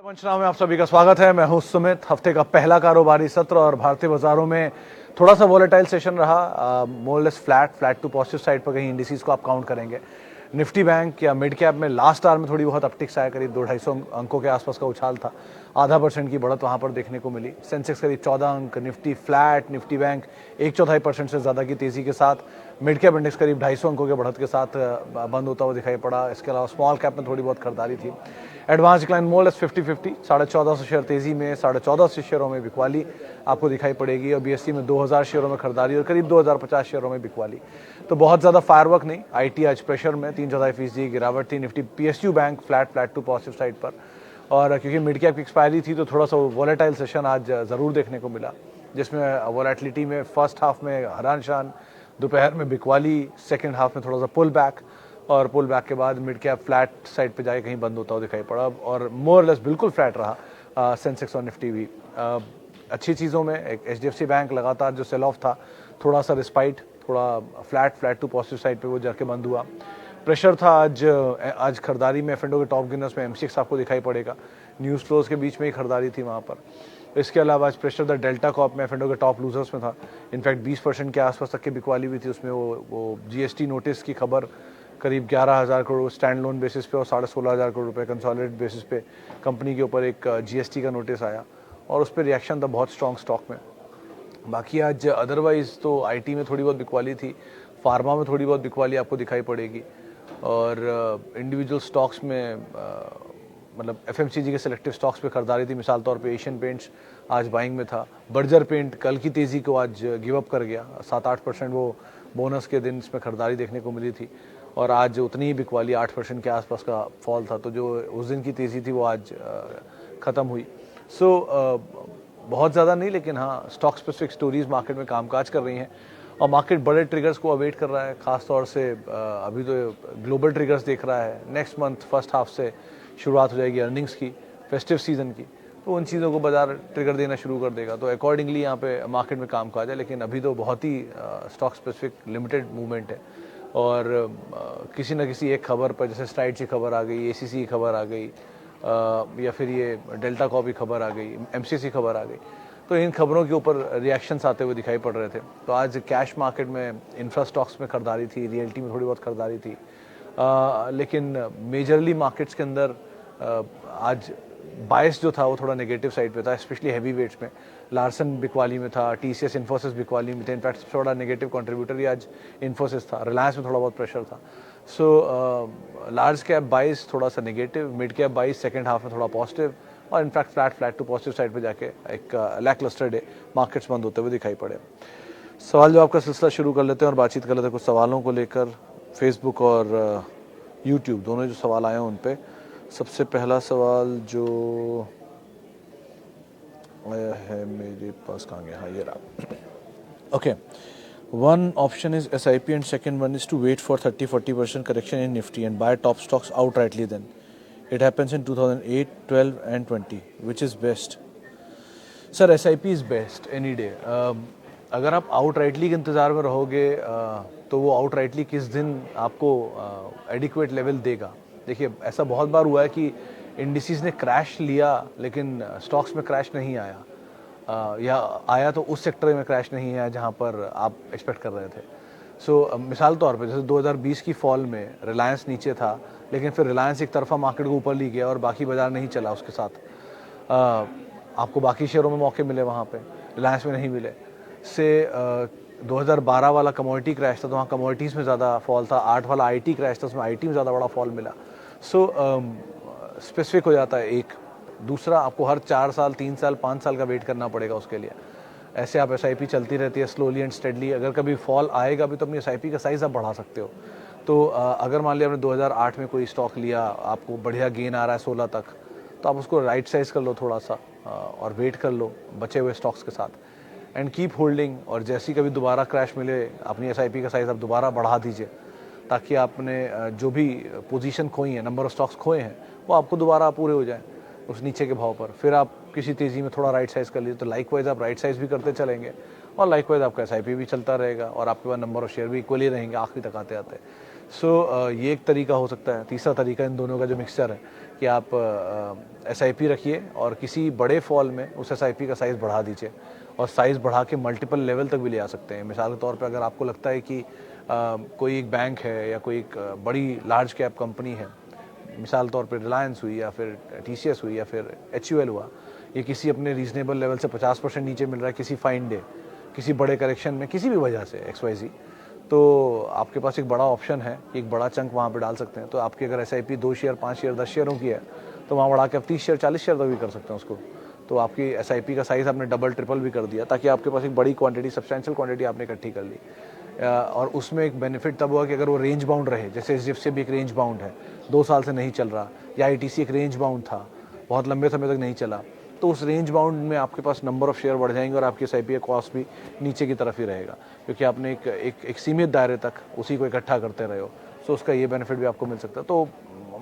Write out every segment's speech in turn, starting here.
पंचनामा में आप सभी का स्वागत है। मैं हूं सुमित। हफ्ते का पहला कारोबारी सत्र और भारतीय बाजारों में थोड़ा सा वॉलेटाइल सेशन रहा। More less flat to positive side पर कहीं इंडिसेस को आप काउंट करेंगे। निफ्टी बैंक या मिड कैप में लास्ट आवर में थोड़ी बहुत अपटिक्स आया, करीब 200-250 अंकों के आसपास का उछाल था। 0.5% की बढ़त वहां पर देखने को मिली। सेंसेक्स करीब 14 अंक, निफ्टी फ्लैट, निफ्टी बैंक 1/4% से ज्यादा की तेजी के साथ, मिड कैप इंडेक्स करीब 250 अंकों के बढ़त के साथ बंद होता हुआ दिखाई पड़ा। इसके अलावा स्मॉल कैप में थोड़ी बहुत खरीदारी थी। Advance decline more less 50-50, 1450 share तेजी में, 1450 शेयरों में बिकवाली आपको दिखाई पड़ेगी और बीएससी में 2000 शेयरों में खरीदारी और करीब 2050 शेयरों में बिकवाली। तो बहुत ज़्यादा फायरवर्क नहीं। आईटी आज प्रेशर में 3/4% गिरावट थी। Nifty PSU bank flat to positive side पर, और क्योंकि मिड कैप की एक्सपायरी थी तो थोड़ा सा वॉलेटाइल सेशन आज ज़रूर देखने को मिला, जिसमें वॉलेटिलिटी में फर्स्ट हाफ में हरान शान, दोपहर में बिकवाली, सेकेंड हाफ में थोड़ा सा पुल बैक, और पुल बैक के बाद मिड कैप फ्लैट साइड पे जाके कहीं बंद होता हुआ दिखाई पड़ा और मोर लेस बिल्कुल फ्लैट रहा सेंसेक्स और निफ्टी भी। अच्छी चीज़ों में एक एचडीएफसी बैंक लगातार जो सेल ऑफ था, थोड़ा सा रिस्पाइट, थोड़ा फ्लैट टू पॉजिटिव साइड पे वो जाके बंद हुआ। प्रेशर था आज खरीदारी में एफ&ओ के टॉप गिनर्स में एमसीएक्स आपको दिखाई पड़ेगा। न्यूज़ फ्लोज के बीच में ही खरीदारी थी वहाँ पर। इसके अलावा आज प्रेशर द डेल्टा कॉप में एफ&ओ के टॉप लूजर्स में था। इनफैक्ट 20% के आसपास तक की बिकवाली भी थी। उसमें वो जीएसटी नोटिस की खबर करीब 11,000 करोड़ स्टैंड लोन बेसिस पे और 16,500 करोड़ रुपए कंसोलिडेटेड बेसिस पे कंपनी के ऊपर एक जीएसटी का नोटिस आया और उस पर रिएक्शन था बहुत स्ट्रॉन्ग स्टॉक में। बाकी आज अदरवाइज तो आईटी में थोड़ी बहुत बिकवाली थी, फार्मा में थोड़ी बहुत बिकवाली आपको दिखाई पड़ेगी, और इंडिविजुअल स्टॉक्स में मतलब एफएमसीजी के सिलेक्टिव स्टॉक्स पे खरीदारी थी। मिसाल तौर पे एशियन पेंट्स आज बाइंग में था। बर्जर पेंट कल की तेज़ी को आज गिव अप कर गया। 7-8% वो बोनस के दिन इसमें खरीदारी देखने को मिली थी और आज उतनी ही बिकवाली 8% के आसपास का फॉल था। तो जो उस दिन की तेज़ी थी वो आज ख़त्म हुई। बहुत ज़्यादा नहीं, लेकिन हाँ स्टॉक स्पेसिफिक स्टोरीज मार्केट में कामकाज कर रही हैं और मार्केट बड़े ट्रिगर्स को अवेट कर रहा है। खास तौर से अभी तो ग्लोबल ट्रिगर्स देख रहा है। नेक्स्ट मंथ फर्स्ट हाफ से शुरुआत हो जाएगी अर्निंग्स की, फेस्टिव सीजन की, तो उन चीज़ों को बाजार ट्रिगर देना शुरू कर देगा। तो अकॉर्डिंगली यहाँ पे मार्केट में कामकाज है, लेकिन अभी तो बहुत ही स्टॉक स्पेसिफिक लिमिटेड मूवमेंट है और किसी न किसी एक खबर पर, जैसे स्ट्राइड की खबर आ गई, एसीसी की खबर आ गई, या फिर ये डेल्टा कॉप की खबर आ गई, एमसीसी खबर आ गई, तो इन खबरों के ऊपर रिएक्शंस आते हुए दिखाई पड़ रहे थे। तो आज कैश मार्केट में इंफ्रा स्टॉक्स में खरीदारी थी, रियल्टी में थोड़ी बहुत खरीदारी थी, लेकिन मेजरली मार्केट्स के अंदर आज बायस जो था वो थोड़ा नेगेटिव साइड पे था, स्पेशली हैवी वेट्स में। लार्सन बिकवाली में था, टीसीएस इन्फोसिस बिकवाली में थे। इनफैक्ट सबसे बड़ा नेगेटिव कंट्रीब्यूटर ही आज इन्फोसिस था। रिलायंस में थोड़ा बहुत प्रेशर था। लार्ज कैप बाइस थोड़ा सा नेगेटिव, मिड कैप बाइस सेकेंड हाफ में थोड़ा पॉजिटिव, और in fact flat to positive side पे जाके एक लैक क्लस्टर डे मार्केट्स बंद होते हुए दिखाई पड़े। सवाल जवाब का सिलसिला शुरू कर लेते हैं और बातचीत कर लेते हैं कुछ सवालों को लेकर। फेसबुक और यूट्यूब दोनों जो सवाल आए हैं उन पे सबसे पहला सवाल जो आया है मेरे पास, कहाँ गया, हाँ ये रहा। Okay, one option is SIP and second one is to wait for 30-40% correction in Nifty and buy top stocks outrightly then. It happens in 2008, 12 and 20. Which is best? Sir, SIP is best any day. अगर आप outrightly के इंतज़ार में रहोगे तो वो outrightly किस दिन आपको adequate level देगा। देखिए, ऐसा बहुत बार हुआ है कि इंडिसेस ने क्रैश लिया लेकिन स्टॉक्स में क्रैश नहीं आया, या आया तो उस सेक्टर में क्रैश नहीं आया जहां पर आप एक्सपेक्ट कर रहे थे। मिसाल तौर पे जैसे 2020 की फॉल में रिलायंस नीचे था, लेकिन फिर रिलायंस एक तरफा मार्केट को ऊपर ले गया और बाकी बाजार नहीं चला उसके साथ। आपको बाकी शेयरों में मौके मिले, वहाँ पे रिलायंस में नहीं मिले। 2012 वाला कमोडिटी क्रैश था तो वहाँ कमोडिटीज़ में ज़्यादा फॉल था। 8 वाला आईटी क्रैश था, उसमें आईटी में ज़्यादा बड़ा फॉल मिला। स्पेसिफिक हो जाता है एक। दूसरा, आपको हर 4 साल 3 साल 5 साल का वेट करना पड़ेगा उसके लिए। ऐसे आप SIP चलती रहती है स्लोली एंड स्टेडली। अगर कभी फॉल आएगा भी तो अपनी SIP का साइज़ आप बढ़ा सकते हो। तो अगर मान लिया आपने 2008 में कोई स्टॉक लिया, आपको बढ़िया गेन आ रहा है 16 तक, तो आप उसको राइट साइज़ कर लो थोड़ा सा और वेट कर लो बचे हुए स्टॉक्स के साथ एंड कीप होल्डिंग। और जैसी कभी दोबारा क्रैश मिले, अपनी SIP का साइज़ आप दोबारा बढ़ा दीजिए, ताकि आपने जो भी पोजीशन खोई है, नंबर ऑफ स्टॉक्स खोए हैं, वो आपको दोबारा पूरे हो जाएं उस नीचे के भाव पर। फिर आप किसी तेज़ी में थोड़ा राइट साइज़ कर लीजिए, तो लाइक वाइज आप राइट साइज़ भी करते चलेंगे और लाइकवाइज आपका एसआईपी भी चलता रहेगा और आपके पास नंबर ऑफ शेयर भी इक्वली रहेंगे आखिरी तक आते आते। सो ये एक तरीका हो सकता है। तीसरा तरीका इन दोनों का जो मिक्सचर है कि आप एसआईपी रखिए और किसी बड़े फॉल में उस एसआईपी का साइज़ बढ़ा दीजिए और साइज़ बढ़ा के मल्टीपल लेवल तक भी ले आ सकते हैं। मिसाल के तौर पे अगर आपको लगता है कि कोई एक बैंक है या कोई एक बड़ी लार्ज कैप कंपनी है, मिसाल तौर पे रिलायंस हुई या फिर टीसीएस हुई या फिर एचयूएल हुआ, ये किसी अपने रीजनेबल लेवल से 50% नीचे मिल रहा है किसी फाइन डे, किसी बड़े करेक्शन में, किसी भी वजह से XYZ, तो आपके पास एक बड़ा ऑप्शन है, एक बड़ा चंक वहाँ पे डाल सकते हैं। तो आपकी अगर एसआईपी 2 शेयर 5 शेयर 10 शेयरों की है तो वहाँ बढ़ा के आप 30 शेयर 40 शेयर तक भी कर सकते हैं उसको। तो आपकी एसआईपी का साइज़ आपने डबल ट्रिपल भी कर दिया ताकि आपके पास एक बड़ी क्वांटिटी, सब्सटेंशियल क्वांटिटी आपने इकट्ठी कर ली। और उसमें एक बेनिफिट तब हुआ कि अगर वो रेंज बाउंड रहे, जैसे एचडीएफसी भी एक रेंज बाउंड है, 2 साल से नहीं चल रहा, या आईटीसी एक रेंज बाउंड था, बहुत लंबे समय तक नहीं चला, तो उस रेंज बाउंड में आपके पास नंबर ऑफ शेयर बढ़ जाएंगे और आपकी एसआईपी का कॉस्ट भी नीचे की तरफ ही रहेगा क्योंकि आपने एक सीमित दायरे तक उसी को इकट्ठा करते रहे हो। सो उसका ये बेनिफिट भी आपको मिल सकता है। तो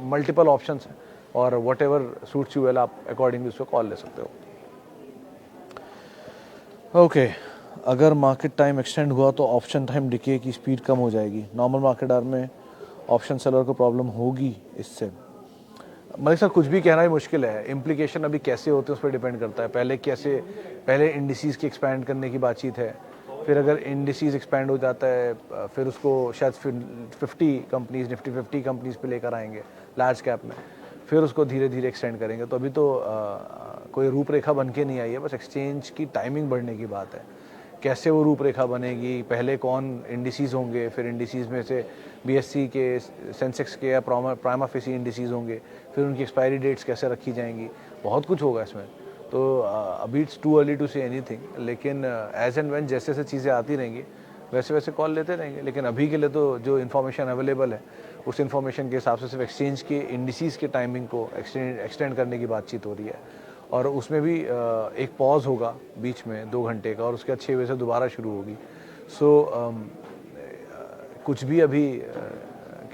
मल्टीपल ऑप्शंस हैं और what ever suits you well आप अकॉर्डिंगली उसको कॉल ले सकते हो। ओके, अगर मार्केट टाइम एक्सटेंड हुआ तो ऑप्शन टाइम डिके की स्पीड कम हो जाएगी। नॉर्मल मार्केट आवर में ऑप्शन सेलर को प्रॉब्लम होगी इससे। मलिक सर, कुछ भी कहना ही मुश्किल है। इम्प्लीकेशन अभी कैसे होते हैं उस पर डिपेंड करता है। पहले इंडिसीज़ की एक्सपैंड करने की बातचीत है, फिर अगर इंडिसीज़ एक्सपैंड हो जाता है फिर उसको शायद 50 कंपनीज, निफ्टी 50 कंपनीज पे लेकर आएंगे लार्ज कैप में, फिर उसको धीरे धीरे एक्सटेंड करेंगे। तो अभी तो कोई रूपरेखा बन के नहीं आई है, बस एक्सचेंज की टाइमिंग बढ़ने की बात है। कैसे वो रूपरेखा बनेगी, पहले कौन इंडिसीज़ होंगे, फिर इंडिसीज़ में से बीएससी के, सेंसेक्स के या प्राइमा फेसी इंडिसीज़ होंगे, फिर उनकी एक्सपायरी डेट्स कैसे रखी जाएंगी, बहुत कुछ होगा इसमें। तो अभी it's too early to say anything, लेकिन एज एंड व्हेन जैसे जैसे चीज़ें आती रहेंगी वैसे वैसे कॉल लेते रहेंगे। लेकिन अभी के लिए तो जो इन्फॉर्मेशन अवेलेबल है उस इन्फॉर्मेशन के हिसाब से सिर्फ एक्सचेंज के इंडिसीज़ के टाइमिंग को एक्सटेंड करने की बातचीत हो रही है और उसमें भी एक पॉज होगा बीच में 2 घंटे का और उसके बाद 6 बजे से दोबारा शुरू होगी। सो कुछ भी अभी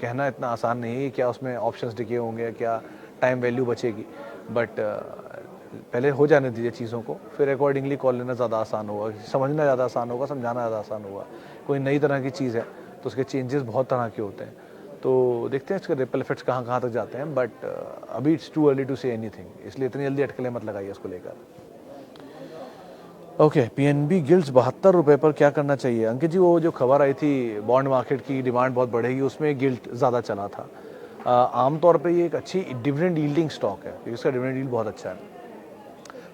कहना इतना आसान नहीं है क्या उसमें ऑप्शंस डिके होंगे, क्या टाइम वैल्यू बचेगी, बट पहले हो जाने दीजिए चीज़ों को, फिर अकॉर्डिंगली कॉल लेना ज़्यादा आसान होगा, समझना ज़्यादा आसान होगा, समझाना ज़्यादा आसान होगा। कोई नई तरह की चीज़ है तो उसके चेंजेस बहुत तरह के होते हैं, तो देखते हैं इसके रिपल इफेक्ट्स कहाँ कहाँ तक जाते हैं। बट अभी it's too early to say anything, इसलिए इतनी जल्दी अटकलें मत लगाइए इसको लेकर। ओके, पीएनबी गिल्ड्स 72 रुपये पर क्या करना चाहिए? अंकित जी, वो जो खबर आई थी बॉन्ड मार्केट की डिमांड बहुत बढ़ेगी, उसमें गिल्ट ज़्यादा चला था। आमतौर पे ये एक अच्छी डिविडेंड यील्डिंग स्टॉक है क्योंकि इसका डिविडेंड यील्ड बहुत अच्छा है,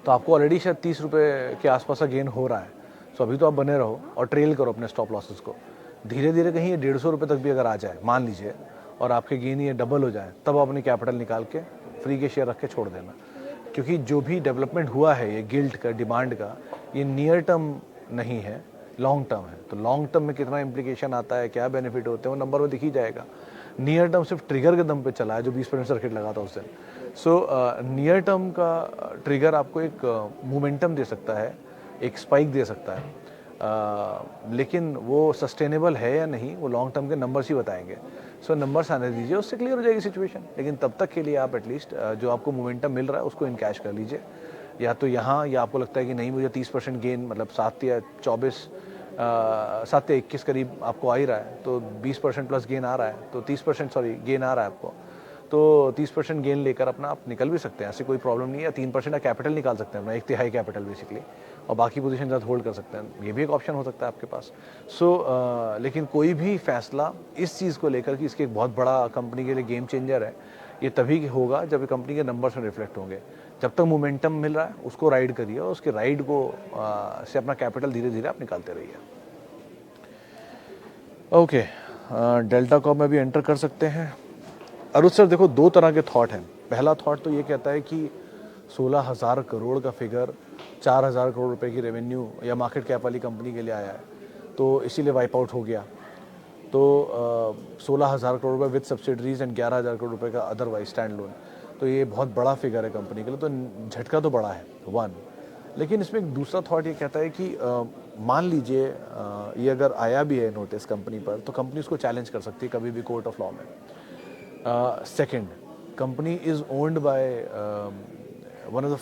तो आपको ऑलरेडी शायद 30 रुपये के आसपास का गेन हो रहा है। सो अभी तो आप बने रहो और ट्रेल करो अपने स्टॉप लॉसेस को। धीरे धीरे कहीं ये 150 रुपये तक भी अगर आ जाए मान लीजिए और आपके गेन ये डबल हो जाए, तब आप अपनी कैपिटल निकाल के फ्री के शेयर रख के छोड़ देना, क्योंकि जो भी डेवलपमेंट हुआ है ये गिल्ट का, डिमांड का, ये नियर टर्म नहीं है, लॉन्ग टर्म है। तो लॉन्ग टर्म में कितना इम्प्लीकेशन आता है, क्या बेनिफिट होते हैं, वो नंबर में दिख ही जाएगा। नियर टर्म सिर्फ ट्रिगर के दम पे चला है जो 20% सर्किट लगा था उस दिन। सो नियर टर्म का ट्रिगर आपको एक मोमेंटम दे सकता है, एक स्पाइक दे सकता है, लेकिन वो सस्टेनेबल है या नहीं वो लॉन्ग टर्म के नंबर्स ही बताएंगे। सो नंबर्स आने दीजिए, उससे क्लियर हो जाएगी सिचुएशन। लेकिन तब तक के लिए आप एटलीस्ट जो आपको मोमेंटम मिल रहा है उसको इनकैश कर लीजिए, या तो यहाँ, या आपको लगता है कि नहीं मुझे 30% गेन, मतलब 7 या 21 करीब आपको आ ही रहा है, तो 20% प्लस गेन आ रहा है, तो 30% गेन आ रहा है आपको, तो 30% गेन लेकर अपना आप निकल भी सकते हैं, ऐसी कोई प्रॉब्लम नहीं है। 3% का कैपिटल निकाल सकते हैं अपना, 1/3 कैपिटल बेसिकली, और बाकी पोजीशन साथ होल्ड कर सकते हैं, ये भी एक ऑप्शन हो सकता है आपके पास। लेकिन कोई भी फैसला इस चीज़ को लेकर कि इसके एक बहुत बड़ा कंपनी के लिए गेम चेंजर है, ये तभी होगा जब कंपनी के नंबर्स में रिफ्लेक्ट होंगे। जब तक मोमेंटम मिल रहा है उसको राइड करिए और उसके राइड को से अपना कैपिटल धीरे धीरे आप निकालते रहिए। ओके, डेल्टा कॉप में भी एंटर कर सकते हैं। अरुण सर, देखो 2 तरह के थॉट हैं। पहला थॉट तो ये कहता है कि 16,000 करोड़ का फिगर 4,000 करोड़ रुपए की रेवेन्यू या मार्केट कैप वाली कंपनी के लिए आया है, तो इसीलिए वाइप आउट हो गया। तो 16,000 करोड़ रुपये विद सब्सिडरीज एंड 11,000 करोड़ रुपए का अदरवाइज स्टैंड लोन, तो ये बहुत बड़ा फिगर है कंपनी के लिए, तो झटका तो बड़ा है, 1। लेकिन इसमें एक दूसरा थॉट ये कहता है कि मान लीजिए ये अगर आया भी है नोटिस कंपनी पर, तो कंपनी उसको चैलेंज कर सकती है कभी भी कोर्ट ऑफ लॉ में। Second, company is owned by one of the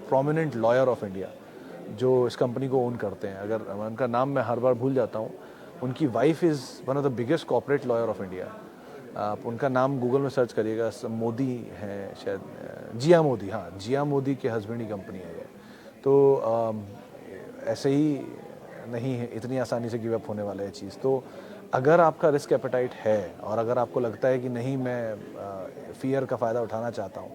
prominent lawyer of India, जो इस कंपनी को ओन करते हैं, अगर उनका नाम मैं हर बार भूल जाता हूँ, उनकी wife is one of the biggest corporate lawyer of India. आप उनका नाम गूगल में सर्च करिएगा, मोदी हैं शायद, जिया मोदी, हाँ जिया मोदी के हस्बैंड की कंपनी है ये। तो ऐसे ही नहीं है, इतनी आसानी से गिव अप होने वाला है चीज़। तो अगर आपका रिस्क एपेटाइट है और अगर आपको लगता है कि नहीं मैं फियर का फ़ायदा उठाना चाहता हूँ,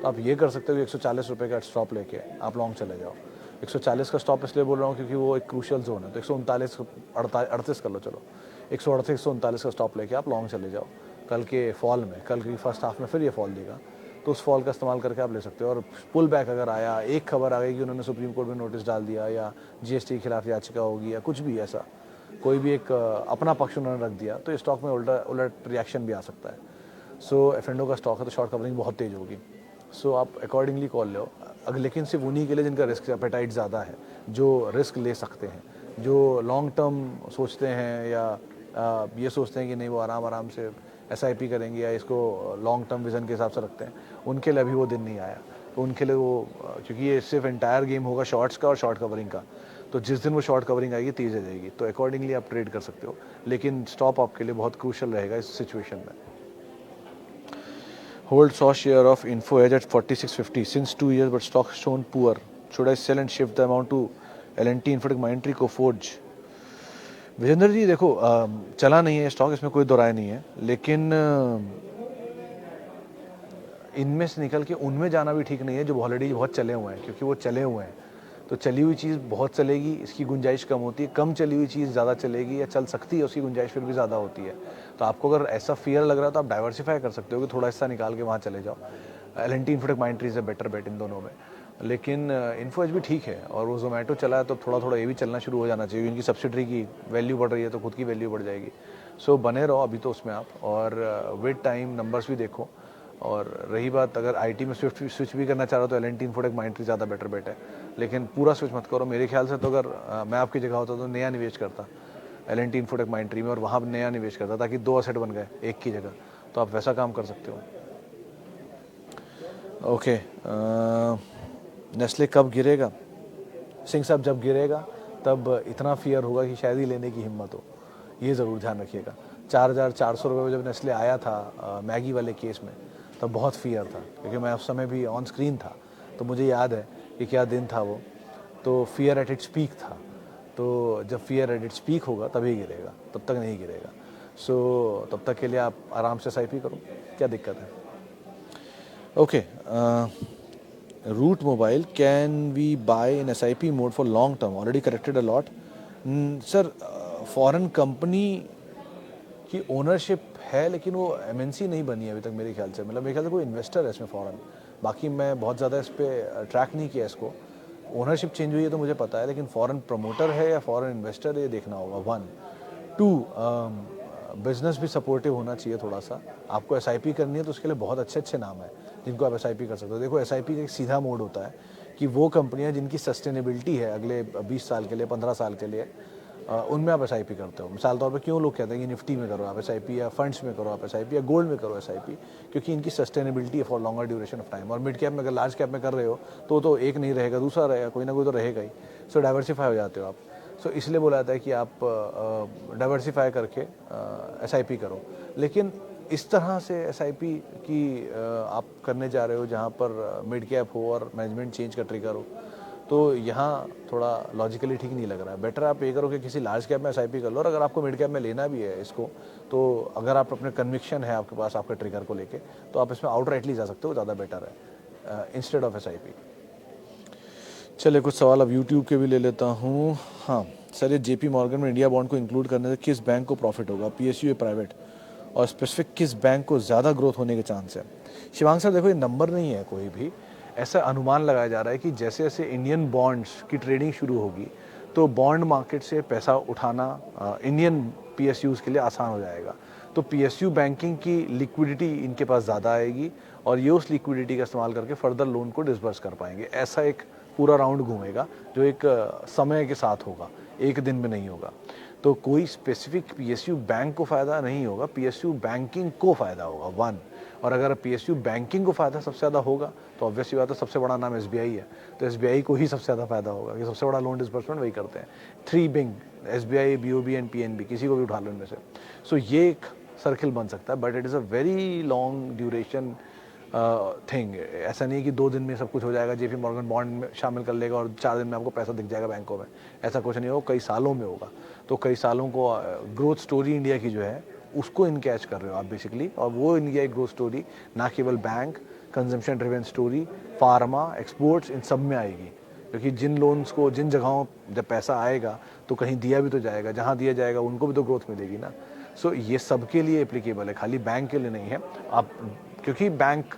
तो आप ये कर सकते हो कि 140 रुपये का स्टॉप लेके आप लॉन्ग चले जाओ। 140 का स्टॉप इसलिए बोल रहा हूँ क्योंकि वो एक क्रूशियल जोन है, तो 139 38 कर लो, चलो 138 139 का स्टॉप लेके आप लॉन्ग चले जाओ। कल के फॉल में, कल की फर्स्ट हाफ में फिर ये फॉल देगा, तो उस फॉल का इस्तेमाल करके आप ले सकते हो। और पुल बैक अगर आया, एक खबर आ गई कि उन्होंने सुप्रीम कोर्ट में नोटिस डाल दिया या जीएसटी के खिलाफ याचिका होगी या कुछ भी ऐसा, कोई भी एक अपना पक्ष उन्होंने रख दिया, तो स्टॉक में उलट रिएक्शन भी आ सकता है। सो एफएनडो का स्टॉक है तो शॉर्ट कवरिंग बहुत तेज होगी। सो आप अकॉर्डिंगली कॉल लो, लेकिन सिर्फ उन्हीं के लिए जिनका रिस्क एपेटाइट ज़्यादा है, जो रिस्क ले सकते हैं, जो लॉन्ग टर्म सोचते हैं या ये सोचते हैं कि नहीं वो आराम से एसआईपी करेंगे या इसको लॉन्ग टर्म विजन के हिसाब से रखते हैं, उनके लिए अभी वो दिन नहीं आया। तो उनके लिए वो, क्योंकि ये सिर्फ एंटायर गेम होगा शॉर्ट्स का और शॉर्ट कवरिंग का, तो जिस दिन वो शॉर्ट कवरिंग आएगी तेज आ जाएगी, तो अकॉर्डिंगली आप ट्रेड कर सकते हो, लेकिन स्टॉप आपके लिए बहुत क्रूशल रहेगा इस सिचुएशन में। Hold 100 share of Info as at 4650 since 2 years but stock shown poor, should I sell and shift the amount to L&T Infotech Mindtree Coforge? Vijendra ji देखो, चला नहीं है स्टॉक, इसमें कोई दो राय नहीं है, लेकिन इनमें से निकल के उनमें जाना भी ठीक नहीं है जो ऑलरेडी बहुत चले हुए हैं, क्योंकि वो चले हुए हैं तो चली हुई चीज़ बहुत चलेगी, इसकी गुंजाइश कम होती है। कम चली हुई चीज़ ज़्यादा चलेगी या चल सकती है, उसकी गुंजाइश फिर भी ज़्यादा होती है। तो आपको अगर ऐसा फियर लग रहा है तो आप डाइवर्सिफाई कर सकते हो कि थोड़ा हिस्सा निकाल के वहाँ चले जाओ। L&T Infotech Mindtree is a better bet इन दोनों में, लेकिन इन्फो एज भी ठीक है, और वो जोमेटो चला है तो थोड़ा थोड़ा ये भी चलना शुरू हो जाना चाहिए। इनकी सब्सिडरी की वैल्यू बढ़ रही है तो खुद की वैल्यू बढ़ जाएगी। सो बने रहो अभी तो उसमें आप, और विद टाइम नंबर्स भी देखो। और रही बात अगर आईटी में स्विच भी करना चाह रहा हो तो एल&टी इन्फोटेक माइंट्री ज़्यादा बेटर बेट है, लेकिन पूरा स्विच मत करो मेरे ख्याल से। तो अगर मैं आपकी जगह होता तो नया निवेश करता एल&टी इन्फोटेक माइंट्री में और वहाँ नया निवेश करता, ताकि 2 असेट बन गए एक की जगह। तो आप वैसा काम कर सकते हो। ओके, नेस्ले कब गिरेगा? सिंह साहब, जब गिरेगा तब इतना फियर होगा कि शायद ही लेने की हिम्मत हो, ये ज़रूर ध्यान रखिएगा। 4,400 रुपये में जब नेस्ले आया था मैगी वाले केस में, तब बहुत फियर था, क्योंकि मैं उस समय भी ऑन स्क्रीन था, तो मुझे याद है कि क्या दिन था वो। तो फियर एट इट्स पीक था, तो जब फियर एट इट्स पीक होगा तभी गिरेगा, तब तक नहीं गिरेगा। सो तब तक के लिए आप आराम से एसआईपी करो, क्या दिक्कत है। Okay, Route Mobile, can we buy in SIP mode for long term, already corrected a lot? Sir, foreign company की ओनरशिप है, लेकिन वो एमएनसी नहीं बनी है अभी तक मेरे ख्याल से। मतलब मेरे ख्याल से कोई इन्वेस्टर है इसमें फॉरेन, बाकी मैं बहुत ज़्यादा इस पर ट्रैक नहीं किया इसको। ओनरशिप चेंज हुई है तो मुझे पता है, लेकिन फॉरेन प्रमोटर है या फॉरेन इन्वेस्टर, ये देखना होगा। 1 2 बिजनेस भी सपोर्टिव होना चाहिए थोड़ा सा। आपको एसआईपी करनी है तो उसके लिए बहुत अच्छे अच्छे नाम है जिनको आप एसआईपी कर सकते हो। देखो, एसआईपी का एक सीधा मोड होता है कि वो कंपनियां जिनकी सस्टेनेबिलिटी है अगले 20 साल के लिए, 15 साल के लिए, उनमें आप एसआईपी करते हो। मिसाल तौर पे क्यों लोग कहते हैं कि निफ्टी में करो आप एसआईपी, या फंड्स में करो आप एसआईपी, या गोल्ड में करो एसआईपी, क्योंकि इनकी सस्टेनेबिलिटी है for longer duration of time. और मिड कैप में अगर लार्ज कैप में कर रहे हो तो एक नहीं रहेगा, दूसरा रहेगा, कोई ना कोई तो रहेगा ही। सो डाइवर्सिफाई हो जाते हो आप। सो इसलिए बोला जाता है कि आप डाइवर्सिफाई करके एसआईपी करो। लेकिन इस तरह से एसआईपी की आप करने जा रहे हो जहाँ पर मिड कैप हो और मैनेजमेंट चेंज का ट्रिगर हो, तो यहाँ थोड़ा लॉजिकली ठीक नहीं लग रहा है। बेटर आप ये करो कि किसी लार्ज कैप में एसआईपी कर लो, और अगर आपको मिड कैप में लेना भी है इसको, तो अगर आप अपने कन्विक्शन है आपके पास आपके ट्रिगर को लेके, तो आप इसमें आउटराइटली जा सकते हो, ज़्यादा बेटर है इंस्टेड ऑफ एसआईपी। चलिए, कुछ सवाल अब यूट्यूब के भी ले लेता हूँ। हाँ सर, ये जेपी मॉर्गन में इंडिया बॉन्ड को इंक्लूड करने से किस बैंक को प्रॉफिट होगा, पीएसयू या प्राइवेट, और स्पेसिफिक किस बैंक को ज़्यादा ग्रोथ होने के चांस है? शिवांग सर, देखो ये नंबर नहीं है कोई भी, ऐसा अनुमान लगाया जा रहा है कि जैसे जैसे इंडियन बॉन्ड्स की ट्रेडिंग शुरू होगी तो बॉन्ड मार्केट से पैसा उठाना इंडियन पीएसयूज़ के लिए आसान हो जाएगा। तो पीएसयू बैंकिंग की लिक्विडिटी इनके पास ज़्यादा आएगी, और ये उस लिक्विडिटी का इस्तेमाल करके फर्दर लोन को डिसबर्स कर पाएंगे। ऐसा एक पूरा राउंड घूमेगा जो एक समय के साथ होगा, एक दिन में नहीं होगा। तो कोई स्पेसिफिक पीएसयू बैंक को फ़ायदा नहीं होगा, पीएसयू बैंकिंग को फ़ायदा होगा 1। और अगर PSU बैंकिंग को फ़ायदा सबसे ज़्यादा होगा तो ऑब्वियसली बात है सबसे बड़ा नाम SBI है, तो SBI को ही सबसे ज़्यादा फ़ायदा होगा, कि सबसे बड़ा लोन डिसबर्समेंट वही करते हैं। 3 being SBI, BOB and PNB, किसी को भी उठा लो इनमें से। सो ये एक सर्किल बन सकता है, but it is a very long duration thing. ऐसा नहीं है कि 2 दिन में सब कुछ हो जाएगा, JP मॉर्गन बॉन्ड में शामिल कर लेगा और 4 दिन में आपको पैसा दिख जाएगा बैंकों में, ऐसा कुछ नहीं होगा, कई सालों में होगा। तो कई सालों को ग्रोथ स्टोरी इंडिया की जो है उसको इनकैच कर रहे हो आप बेसिकली, और वो इंडिया एक ग्रोथ स्टोरी ना केवल bank, consumption driven story, pharma, exports, इन सब में आएगी। क्योंकि जिन लोन्स को जिन जगहों जब पैसा आएगा तो कहीं दिया भी तो जाएगा, जहाँ दिया जाएगा उनको भी तो ग्रोथ मिलेगी ना। सो ये सबके लिए एप्लीकेबल है, खाली बैंक के लिए नहीं है। आप क्योंकि बैंक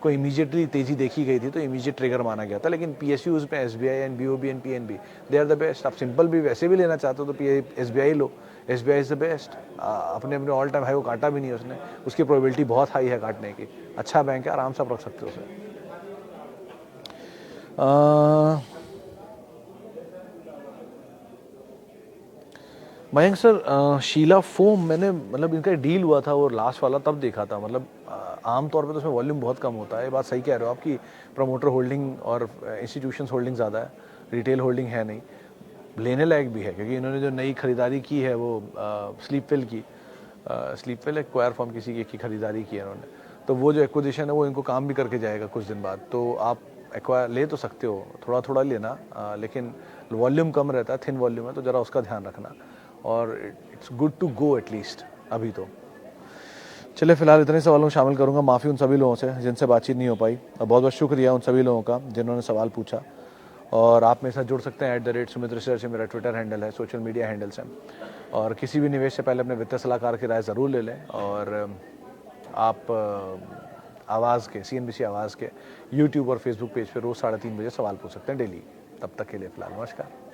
को इमीडिएटली तेजी देखी गई थी तो इमीडिएट ट्रिगर माना गया था, लेकिन PSUs में SBI and BOB and PNB they are the best. आप सिंपल भी वैसे भी लेना चाहते हो तो SBI लो, SBI इज़ द बेस्ट। अपने अपने ऑल टाइम हाई को काटा भी नहीं उसने, उसकी प्रोबेबिलिटी बहुत हाई है काटने की। अच्छा बैंक है, आराम से आप रख सकते हो उसे। मयंक सर, शीला फोम मैंने मतलब इनका डील हुआ था वो लास्ट वाला तब देखा था, मतलब आमतौर पे तो उसमें वॉल्यूम बहुत कम होता है। ये बात सही कह रहे हो आप कि प्रमोटर होल्डिंग और इंस्टीट्यूशंस होल्डिंग ज़्यादा है, रिटेल होल्डिंग है नहीं। लेने लायक भी है क्योंकि इन्होंने जो नई खरीदारी की है वो स्लीपवेल की, स्लीपवेल एक्वायर फॉर्म किसी की खरीदारी की है इन्होंने, तो वो जो एक्विजिशन है वो इनको काम भी करके जाएगा कुछ दिन बाद। तो आप एक्वायर ले तो सकते हो, थोड़ा थोड़ा लेना, लेकिन वॉल्यूम कम रहता है, थिन वॉल्यूम है, तो ज़रा उसका ध्यान रखना। और it's good to go at least अभी तो। चलिए फिलहाल इतने सवालों में शामिल करूंगा, माफ़ी उन सभी लोगों से जिनसे बातचीत नहीं हो पाई, और बहुत बहुत शुक्रिया उन सभी लोगों का जिन्होंने सवाल पूछा। और आप मेरे साथ जुड़ सकते हैं @सुमित रिसर्च, मेरा ट्विटर हैंडल है, सोशल मीडिया हैंडल्स हैं। और किसी भी निवेश से पहले अपने वित्तीय सलाहकार की राय ज़रूर ले लें। और आप आवाज़ के CNBC आवाज़ के यूट्यूब और फेसबुक पेज पर रोज़ 3:30 बजे सवाल पूछ सकते हैं डेली। तब तक के लिए फ़िलहाल नमस्कार।